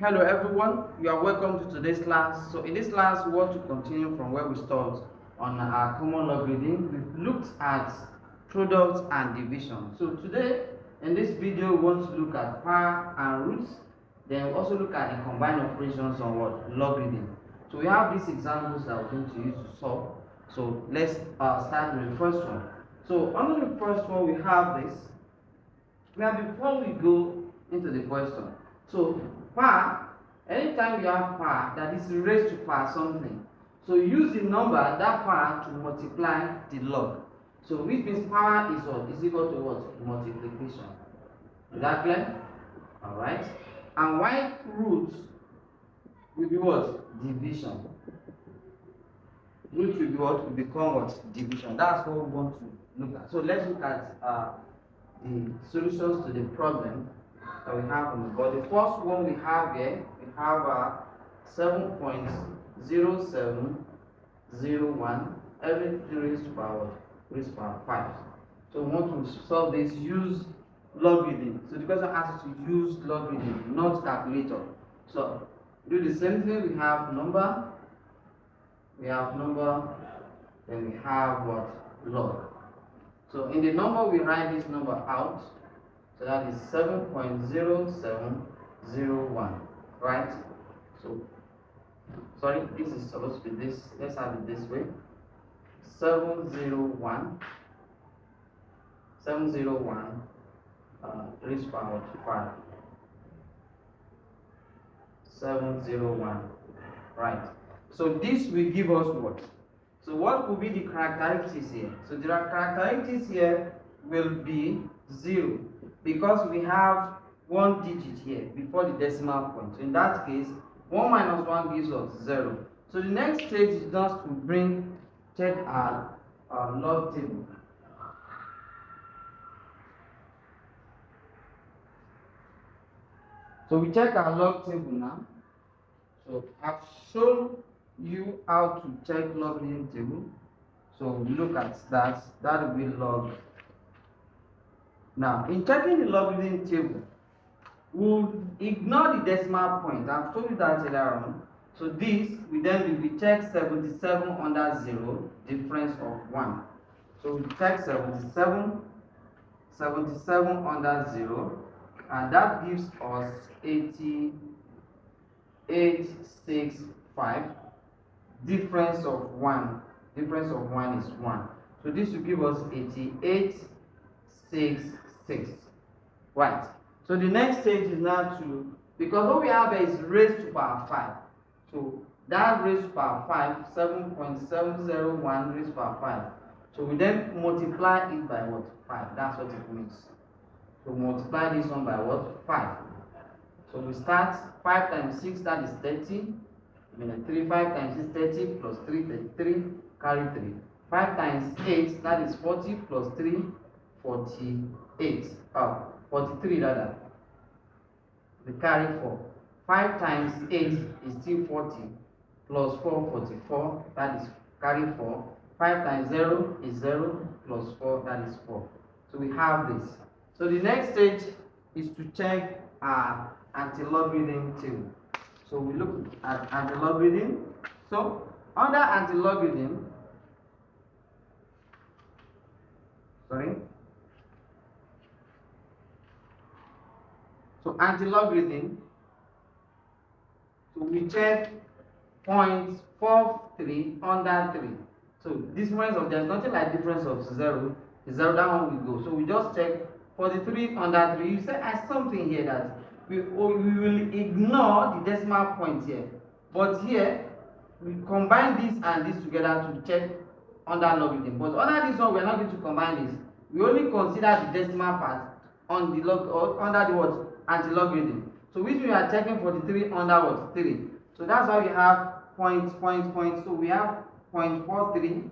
Hello everyone, you are welcome to today's class. So in this class we want to continue from where we stopped on our common logarithm. We've looked at products and division. So today in this video we want to look at power and roots. Then we also look at the combined operations on what? Logarithm. So we have these examples that we're going to use to solve. So let's start with the first one. So under the first one we have this. Now before we go into the question, so power, anytime you have power that is raised to power something, so use the number that power to multiply the log. So which means power is what? Is equal to what? Multiplication. Is that clear? Alright. And white root will be what? Division. Root will be what? Will become what? Division. That's what we want to look at. So let's look at the solutions to the problem that we have on the board. The first one we have here, we have 7.0701 everything raised to power raised to power 5. So we want to solve this, use logarithm. So the question asks us to use logarithm, not calculator. So do the same thing. We have number, then we have what? Log. So in the number, we write this number out. So that is 7.0701, right? So, sorry, this is supposed to be this. Let's have it this way. 701 raised to power 5. 701, right? So this will give us what? So what will be the characteristics here? So the characteristics here will be 0 because we have one digit here before the decimal point. So in that case, 1 minus 1 gives us 0. So the next stage is just to check our log table. So we check our log table now. So I've shown you how to check logarithm table. So we look at that. That will be log. Now, in checking the logarithm table, we'll ignore the decimal point. I've told you that earlier on. So this we then we check 77 under 0, difference of 1. So we check 77 under 0, and that gives us 8865. Difference of 1 is 1. So this will give us 8866. Right. So the next stage is now to, because what we have is raised to power 5. So that raised to power 5, 7.701 raised to power 5. So we then multiply it by what? 5. That's what it means. So multiply this one by what? 5. So we start 5 times 6, that is 30. 3, 5 times 6, 30 plus 3, 33, carry 3. 5 times 8, that is 40 plus 3, 48. 43 rather. We carry 4. 5 times 8 is still 40 plus 4, 44, that is carry 4. 5 times 0 is 0 plus 4, that is 4. So we have this. So the next stage is to check our anti-logarithm table. So we look at anti-logarithm. So under anti-logarithm, so anti-logarithm, so we check 0.43 under 3. So difference of, there's nothing like difference of 0. The 0, that one we go. So we just check 43 under 3. You say as something here that we will ignore the decimal point here, but here we combine this and this together to check under logarithm. But under this one, we are not going to combine this. We only consider the decimal part on the log or under the what? Anti-logarithm. So which we are checking 43 under what? 3. So that's why we have point. So we have 0.43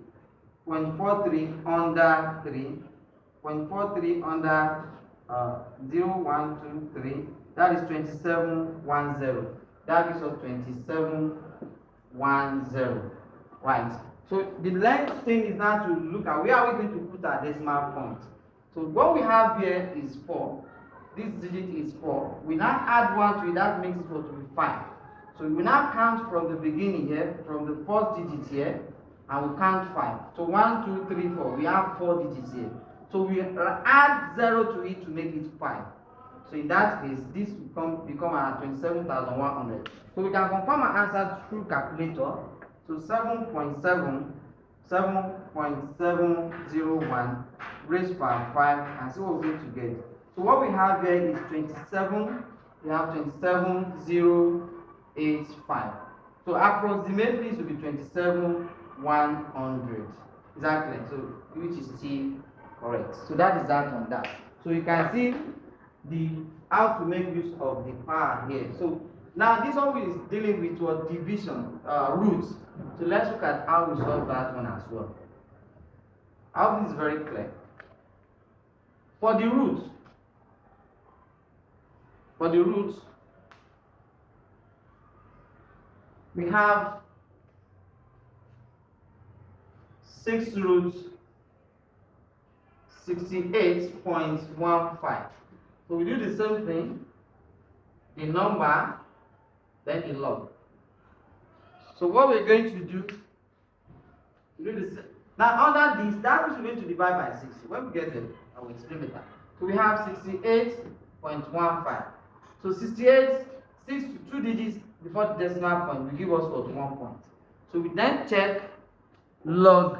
under 3, 0.43 under 0, 1, 2, 3. That is 2710. That gives us 2710. Right. So the next thing is now to look at where are we going to put our decimal point. So what we have here is 4. this digit is 4. We now add 1 to it, that makes it to be 5. So we now count from the beginning here, from the first digit here, and we count 5. So 1, 2, 3, 4. We have 4 digits here. So we add 0 to it to make it 5. So in that case, this will become our 27,100. So we can confirm our answer through calculator. So 7.701 raised by 5, and see what we're going to get. So what we have here is 27. We have 27,085. So approximately it will be 27,100. Exactly. So which is still correct. So that is that on that. So you can see how to make use of the power here. So now this one is dealing with what division, roots. So let's look at how we solve that one as well. I hope this is very clear. For the roots, we have 6 roots 68.15. So we do the same thing, the number, then the log. So what we're going to do this. Now under this, that is going to divide by 60. When we get there, I will explain it. So we have 68.15. So 68, 6 to 2 digits before the decimal point will give us what, 1 point. So we then check log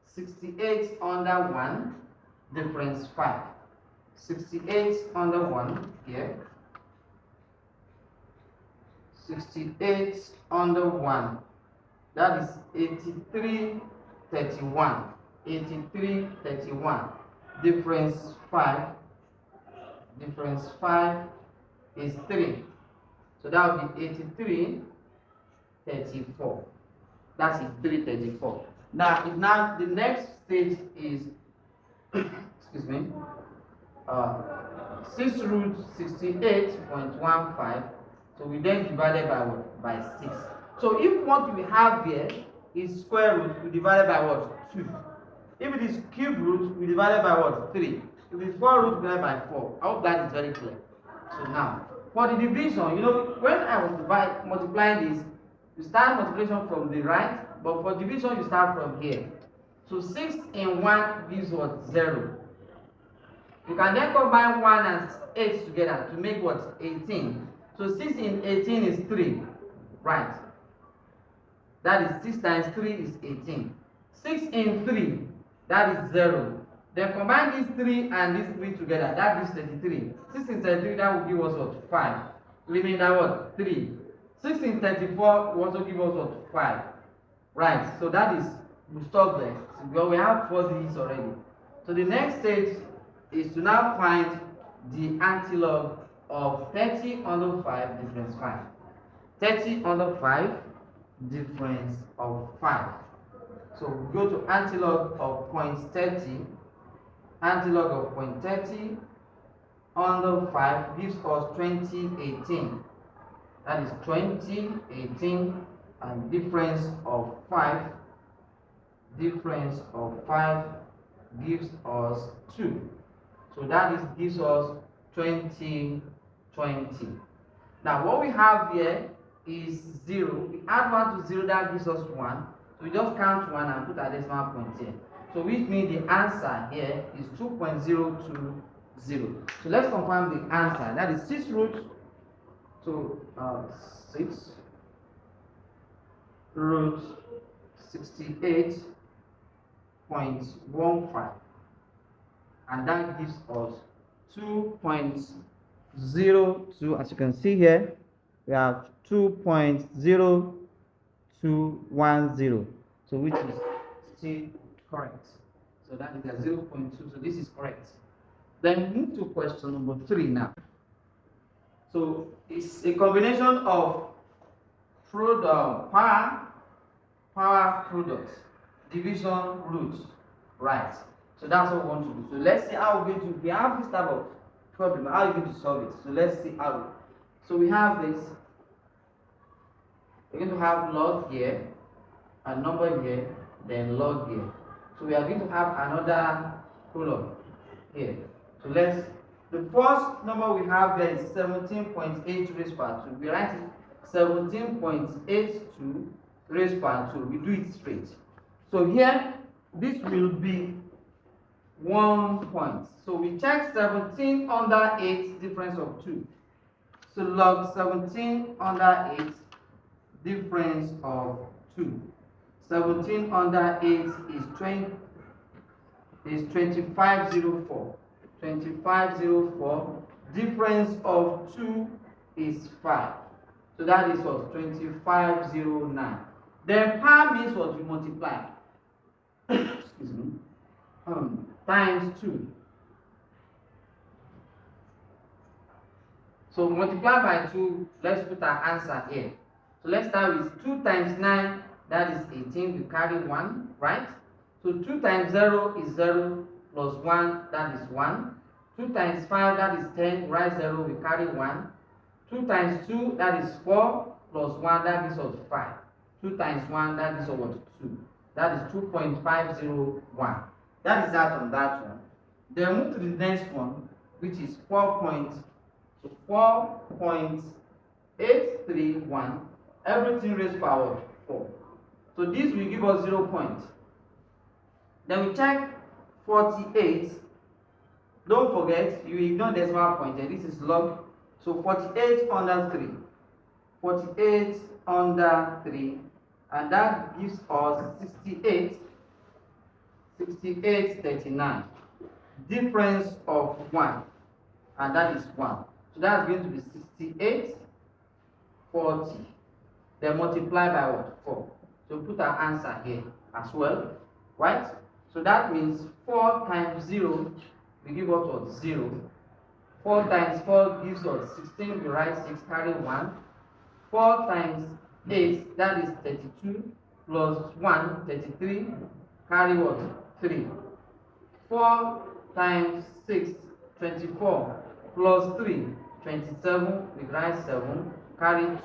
68 under 1 difference 5. 68 under 1 here. 68 under 1. That is 8331. 8331. Difference 5. Difference 5 is 3. So that will be 8334. That's 8334. Now the next stage is excuse me, 6 root 68.15. So we then divided by what? By 6. So if what we have here is square root, we divided by what? 2. If it is cube root, we divided by what? 3. If it is 4 root, we divided by 4. I hope that is very clear. So now, for the division, when I was multiplying this, you start multiplication from the right, but for division, you start from here. So 6 in 1 gives what? 0. You can then combine 1 and 8 together to make what? 18. So 6 in 18 is 3. Right. That is 6 times 3 is 18. 6 in 3, that is 0. Then combine these 3 and these 3 together, that gives 33. 6 in 33, that will give us what? 5. Leaving that what? 3. 6 in 34 will also give us what? 5. Right. So that is, we stop there. So we have 4 digits already. So the next stage is to now find the antilog of 30 under 5 difference 5. 30 under 5 difference of 5. So we go to antilog of 0.30. Antilog of 0.30 under 5 gives us 2018. That is 2018, and difference of 5. Difference of 5 gives us 2. So that gives us 2020. Now what we have here is 0. We add 1 to 0, that gives us 1. So we just count 1 and put a decimal point here. So which means the answer here is 2.020. So let's confirm the answer. That is 6 root. So 6 root 68.15. And that gives us 2.02. As you can see here, we have 2.0210. So which is still correct. So that is a 0.2. So this is correct. Then move to question number 3 now. So it's a combination of power products, division roots, right? So that's what we want to do. So let's see how we're going to. We have this type of problem. How are you going to solve it? So let's see how. So we have this. We're going to have log here, a number here, then log here. So we are going to have another column here. So let's The first number we have here is 17.8 raised power 2. We write it 17.82 raised power 2. We do it straight. So here, this will be 1 point. So we check 17 under 8 difference of 2. So log 17 under 8 difference of 2. 17 under 8 is 2504. 2504. Difference of 2 is 5. So that is what? 2509. Then power means what? You multiply. Excuse me. Times 2. So multiply by 2. Let's put our answer here. So let's start with 2 times 9. That is 18. We carry 1, right? So 2 times 0 is 0 plus 1. That is 1. 2 times 5. That is 10. Write 0. We carry 1. 2 times 2. That is 4 plus 1. That is what? 5. 2 times 1. That is what? 2. That is 2.501. That is that on that one. Then move to the next one, which is 4.831. Everything raised power 4. So this will give us 0 points. Then we check 48. Don't forget, you ignore decimal point. This is log. So 48 under 3. 48 under 3. And that gives us 6839. Difference of 1. And that is 1. So that's going to be 6840. Then multiply by what? 4. So put our answer here as well. Right? So that means 4 times 0 will give us what? 0. 4 times 4 gives us 16. We write 6, carry 1. 4 times 8, that is 32. Plus 1, 33. Carry what? 3. 4 times 6, 24. Plus 3, 27. We write 7. Carry 2.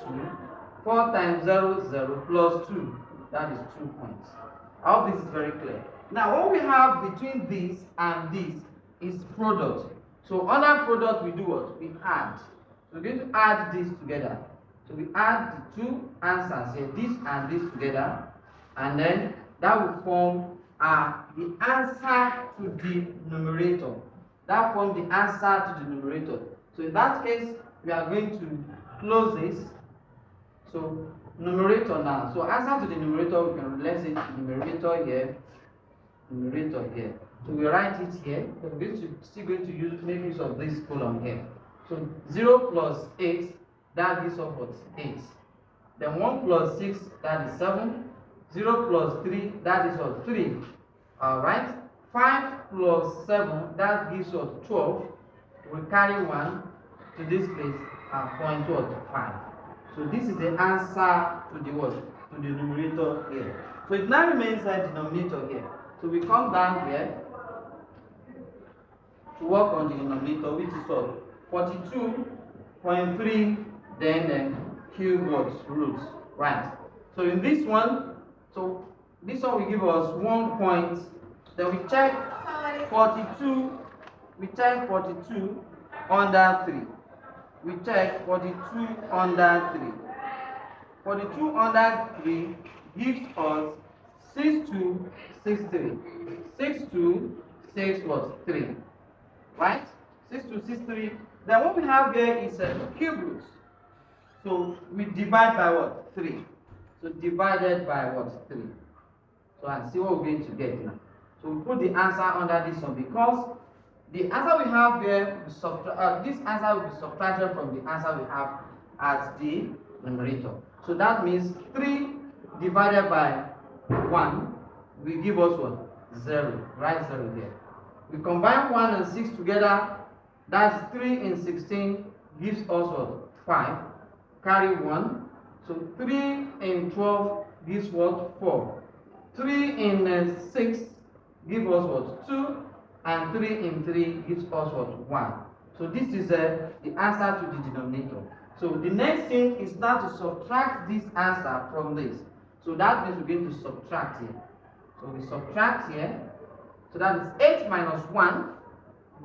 4 times 0, 0. Plus 2. That is 2 points. I hope this is very clear. Now, what we have between this and this is product. So, under product, we do what? We add. So, we're going to add this together. So, we add the two answers here, this and this together, and then that will form the answer to the numerator. That forms the answer to the numerator. So, in that case, we are going to close this. So, numerator now. So, answer to the numerator, we can let's say numerator here. Numerator here. So we write it here. We're still going to make use of this column here. So 0 plus 8, that gives us what? 8. Then 1 plus 6, that is 7. 0 plus 3, that is what? 3. Alright. 5 plus 7, that gives us 12. We carry 1 to this place and point what? 5. So this is the answer to the what? To the numerator here. So it now remains the denominator here. So we come down here to work on the denominator, which is what? 42.3, then cube roots, right? So in this one, this one will give us 1 point. Then we check 42. We check 42 under 3. We check 42 under 3. 42 under 3 gives us 6263. 6263. Right? 6263. Then what we have here is cube roots. So we divide by what? 3. So divided by what? 3. So and see what we're going to get now. So we put the answer under this one because the answer we have here, this answer will be subtracted from the answer we have as the numerator. So that means 3 divided by 1 will give us what? 0. Write 0 here. We combine 1 and 6 together. That's 3 in 16 gives us what? 5. Carry 1. So 3 in 12 gives what? 4. 3 in 6 gives us what? 2. And 3 in 3 gives us what? 1. So this is the answer to the denominator. So the next thing is now to subtract this answer from this. So that means we're going to subtract here. So we subtract here. So that is 8 minus 1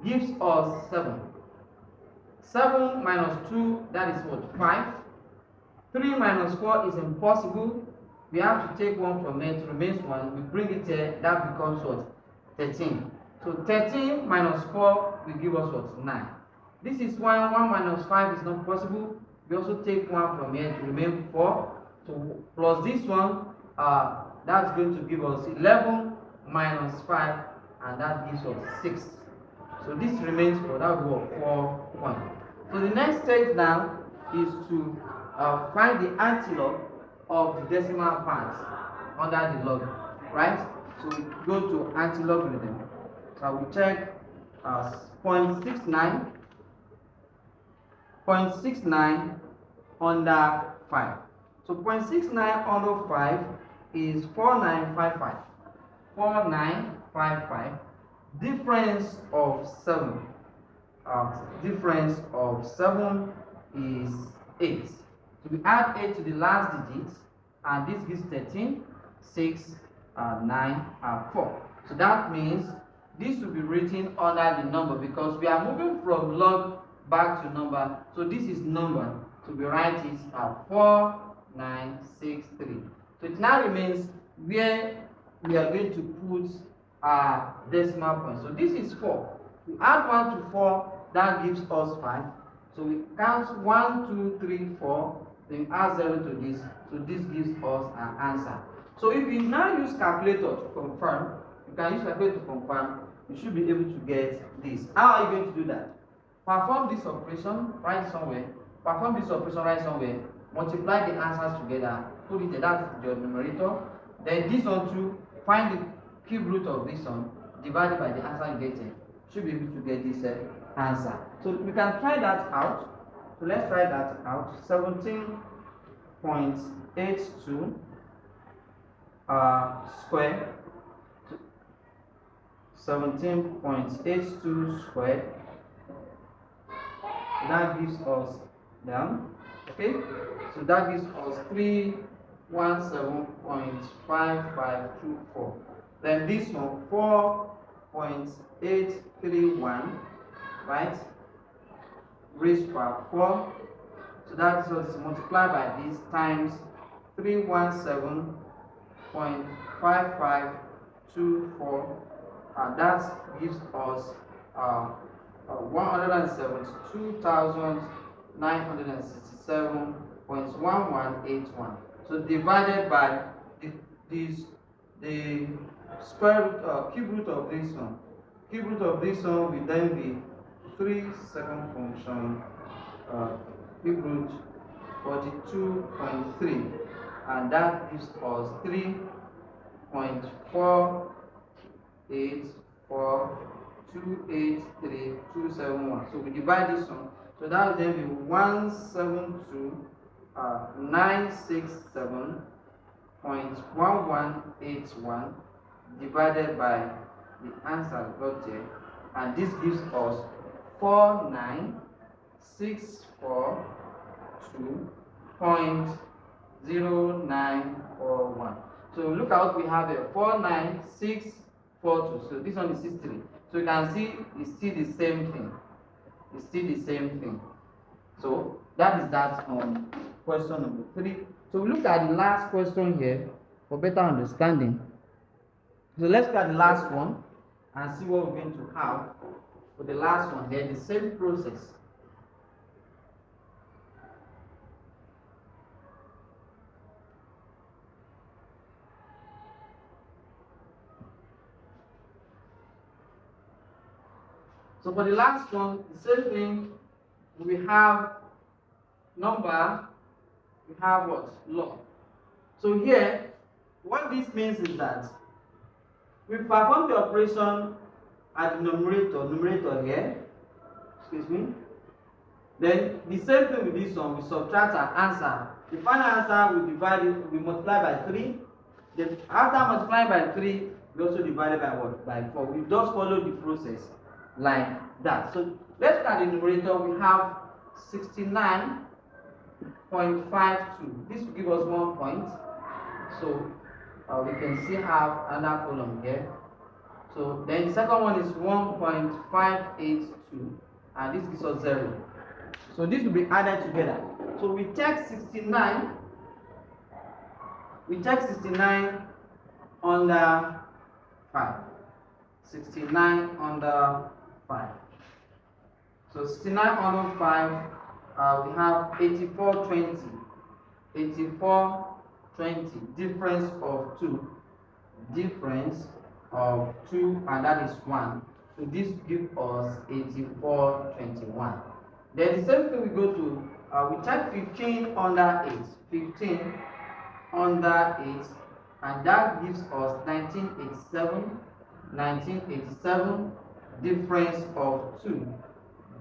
gives us 7. 7 minus 2, that is what? 5. 3 minus 4 is impossible. We have to take 1 from it, remains 1. We bring it here, that becomes what? 13. So 13 minus 4 will give us what? 9. This is 1. 1 minus 5 is not possible. We also take 1 from here to remain 4. So plus this one, that's going to give us 11 minus 5, and that gives us 6. So this remains 4. That will be 4 points. So the next stage now is to find the antilog of the decimal parts under the log, right? So we go to antilogarithm. So we check 0.69 under 5. So 0.69 under 5 is 4955. 4955. Difference of 7. Difference of 7 is 8. So we add 8 to the last digit, and this gives 13, 6, 9, 4. So that means this will be written under the number because we are moving from log back to number. So this is number. So we write it as 4963. So it now remains where we are going to put our decimal point. So this is 4. We add 1 to 4, that gives us 5. So we count 1, 2, 3, 4. Then add 0 to this. So this gives us an answer. So if you now use calculator to confirm, you can use calculator to confirm, you should be able to get this. How are you going to do that? Perform this operation, write somewhere. Perform this operation, write somewhere. Multiply the answers together. Put it there, that's your numerator. Then this one too, find the cube root of this one, divided by the answer you get here. Should be able to get this answer. So we can try that out. So let's try that out. 17.82 square. 17.82 square. That gives us down. Okay. So that gives us 317.5524. Then this one 4.831, right? Raised power 4. So that is what is multiplied by this times 317.5524. That gives us 172,967.1181. So divided by the square root cube root of this one. Cube root of this one will then be 3 second function cube root 42.3, and that gives us 3.484283271. So we divide this one. So that will then be 172,967.1181 divided by the answer got there, and this gives us 49642.0941. So look at what we have here, 49642. So this one is 63. So you can see it's still the same thing. It's still the same thing. So that is that on question number 3. So we look at the last question here for better understanding. So let's look at the last one and see what we're going to have for the last one here, the same process. So for the last one, the same thing. We have number, we have what? Log. So here, what this means is that we perform the operation at the numerator here, excuse me. Then the same thing with this one, we subtract our answer. The final answer we divide it, we multiply by 3. Then after multiplying by 3, we also divide it by what? By 4. We just follow the process like that. So let's look at the numerator. We have 69.52. This will give us 1 point. So we can still have another column here. So then the second one is 1.582, and this gives us 0. So this will be added together. So we check 69. We check 69 under 5. 69 under 5. So 69 under 5, we have 8420. 8420, difference of 2. Difference of 2, and that is 1. So this gives us 8421. Then the same thing we go to, we check 15 under 8. 15 under 8, and that gives us 1987. 1987, difference of 2.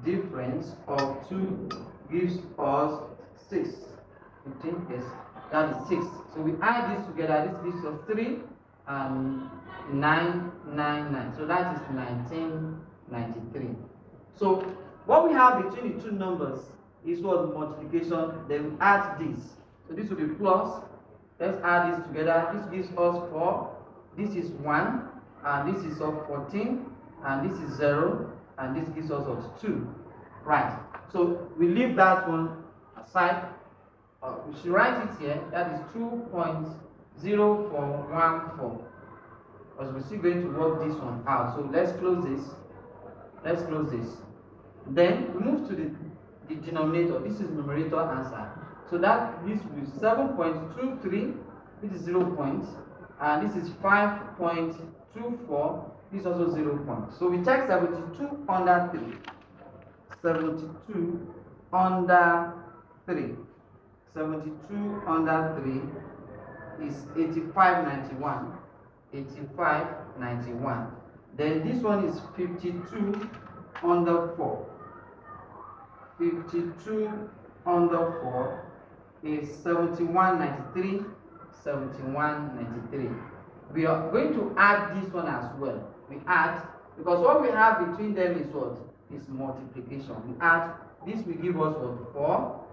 Difference of 2 gives us 6. 15, yes, that is 6. So we add this together, this gives us 3 and 999. So that is 1993. So what we have between the two numbers is what multiplication, then we add this. So this will be plus. Let's add this together. This gives us 4. This is 1. And this is of 14. And this is 0. And this gives us 2. Right. So we leave that one aside. We should write it here. That is 2.0414. Because we're still going to work this one out. So let's close this. Let's close this. Then we move to the denominator. This is numerator answer. So that this will be 7.23, which is 0 points, and this is 5.24, this is also 0 points. So we check 72 under 3. 72 under 3. 72 under 3 is 8591. 8591. Then this one is 52 under 4. 52 under 4 is 7193. 7193. We are going to add this one as well. We add, because what we have between them is what? Is multiplication. We add, this will give us what? 4.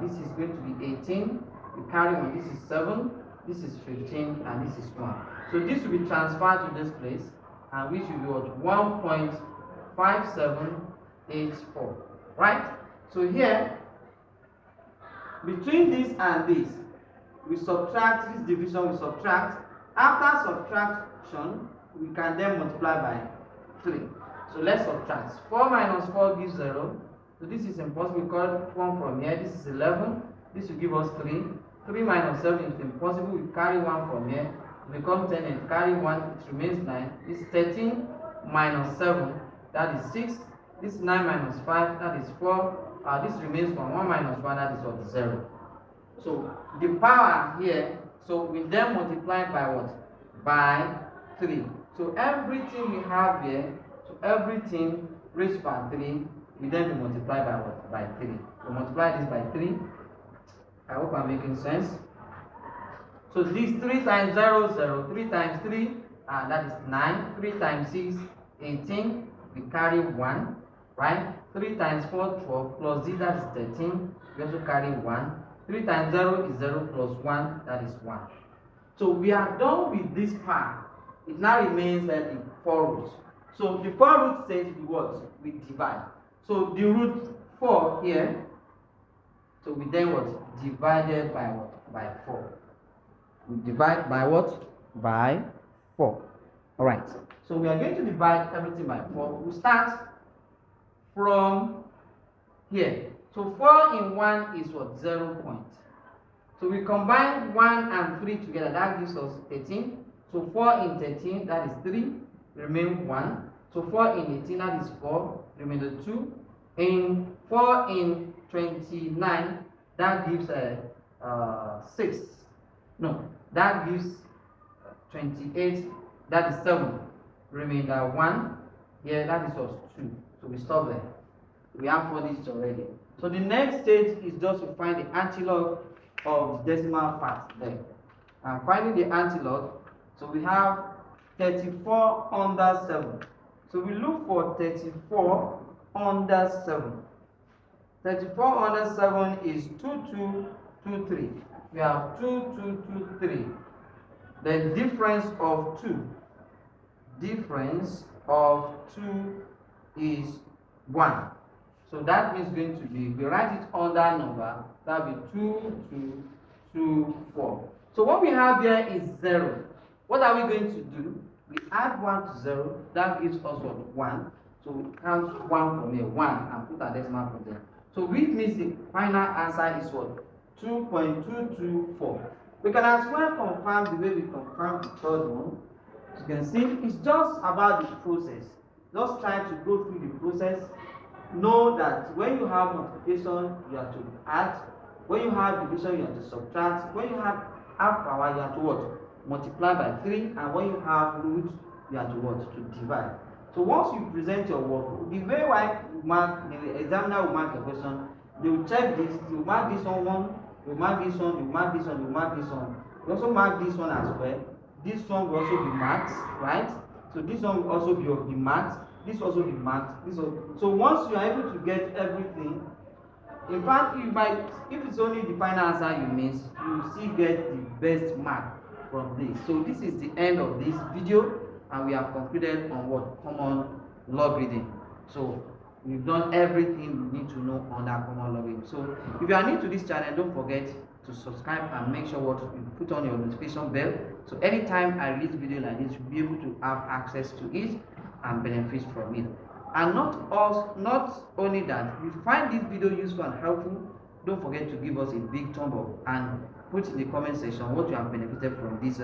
This is going to be 18. We carry on, this is 7. This is 15, and this is 1. So this will be transferred to this place, and which will be what? 1.5784. Right? So here, between this and this, we subtract this division, we subtract. After subtraction, we can then multiply by 3. So let's subtract. 4 minus 4 gives 0. So this is impossible. We call 1 from here. This is 11. This will give us 3. 3 minus 7 is impossible. We carry 1 from here. It becomes 10 and carry 1. It remains 9. This is 13 minus 7. That is 6. This is 9 minus 5. That is 4. This remains 1. 1 minus 1. That is what? 0. So the power here, so we then multiply by what? By 3. So everything we have here, so everything raised by 3, we then be multiplied by what? By 3. So multiply this by 3. I hope I'm making sense. So this 3 times 0, 0. 3 times 3, that is 9. 3 times 6, 18. We carry 1, right? 3 times 4, 12. Plus z, that is 13. We also carry 1. 3 times 0 is 0 plus 1, that is 1. So we are done with this part. It now remains the 4 roots. So the 4 root says we what? We divide. So the root 4 here, so we then what? Divided by what? By 4. We divide by what? By 4. Alright. So we are going to divide everything by 4. We start from here. So 4 in 1 is what? 0 point. So we combine 1 and 3 together. That gives us 13. So 4 in 13, that is 3. Remain 1. So 4 in 18, that is 4. Remain the 2. In 4 in 29, that gives 6. No, that gives 28. That is 7. Remain 1. Here, that is us 2. So we stop there. We have 4 digits already. So the next stage is just to find the antilog of the decimal part there. And finding the antilog, so we have 34 under 7. So we look for 34 under 7. 34 under 7 is 2223. We have 2223. The difference of 2. Difference of 2 is 1. So that means going to be, we write it on that number, that will be 2224. So what we have here is 0. What are we going to do? We add 1 to 0, that gives us what? 1. So we count 1 from here, 1, and put a decimal point there. So which means the final answer is what? 2.224. We can as well confirm the way we confirm the third one. As you can see, it's just about the process. Just try to go through the process. Know that when you have multiplication, you have to add. When you have division, you have to subtract. When you have half power, you have to what? Multiply by 3. And when you have root, you have to what? To divide. So once you present your work, the way why you mark, the examiner will mark your question, they will check this, you mark this on 1, you mark this one, you mark this one, you mark this one. You also mark this one as well. This one will also be marked, right? So this one will also be marked. This also be marked. This one. So once you are able to get everything, in fact, you might, if it's only the final answer you miss, you will still get the best mark from this. So this is the end of this video, and we have concluded on what? Common logarithm. So we've done everything you need to know on that common logarithm. So if you are new to this channel, don't forget to subscribe and make sure what you put on your notification bell. So anytime I release video like this, you'll be able to have access to it and benefit from it. And not only that, if you find this video useful and helpful, don't forget to give us a big thumb up and put in the comment section what you have benefited from this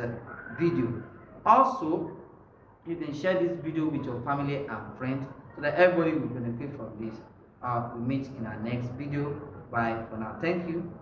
video. Also, you can share this video with your family and friends so that everybody will benefit from this. We'll meet in our next video. Bye for now. Thank you.